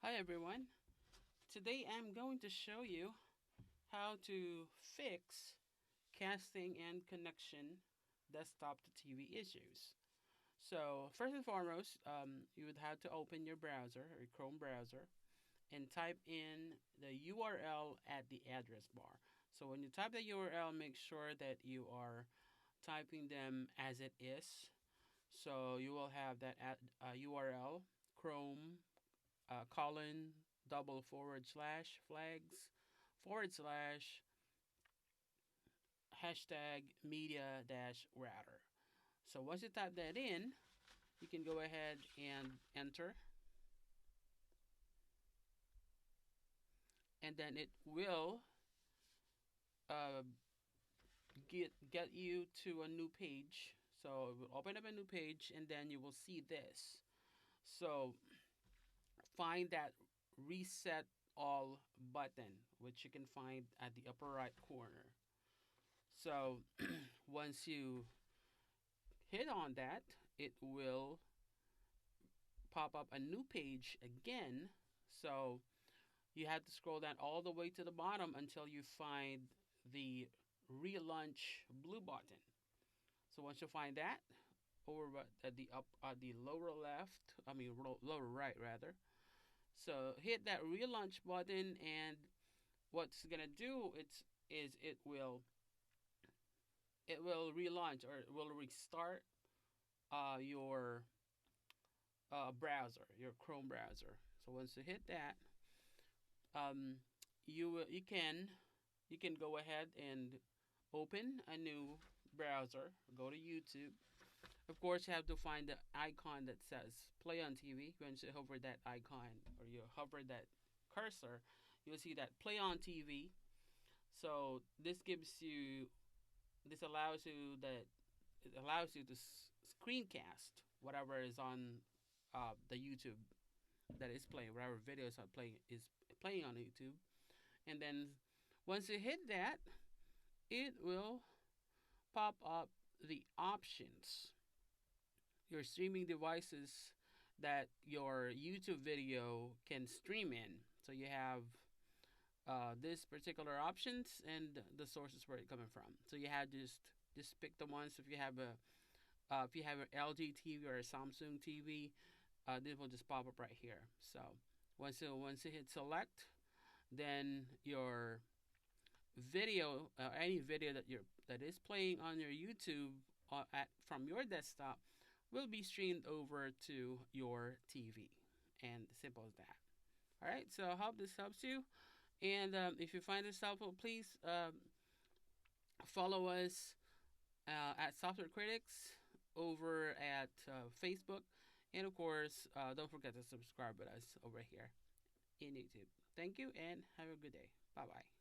Hi everyone. Today I'm going to show you how to fix casting and connection desktop to TV issues. So first and foremost, you would have to open your browser or Chrome browser and type in the URL at the address bar. So when you type the URL, make sure that you are typing them as it is. So you will have that URL Chrome colon double forward slash flags forward slash hashtag media dash router. So once you type that in, you can go ahead and enter, and then it will uh, get you to a new page. So it will open up a new page, and then you will see this. So find that reset all button, which you can find at the upper right corner. So once you hit on that, it will pop up a new page again. So you have to scroll down all the way to the bottom until you find the relaunch blue button. So once you find that, over at the lower left, lower right rather. So hit that relaunch button, and what's gonna do is it will relaunch, or it will restart your browser, your Chrome browser. So once you hit that, um, you can go ahead and open a new browser. Go to YouTube. Of course, you have to find the icon that says "Play on TV." Once you hover that icon, or you hover that cursor, you'll see that "Play on TV." So this allows you to screencast whatever is on the YouTube that is playing, whatever videos are playing is playing on YouTube. And then once you hit that, it will pop up the options, your streaming devices that your YouTube video can stream in. So you have this particular options and the sources where it's coming from. So you have just pick the ones. If you have an LG TV or a Samsung TV, this will just pop up right here. So once you hit select, then your video, any video that is playing on your YouTube from your desktop, will be streamed over to your TV, and simple as that. All right. So I hope this helps you, and if you find this helpful, please follow us at Software Critics over at Facebook, and of course, don't forget to subscribe with us over here in YouTube. Thank you, and have a good day. Bye bye.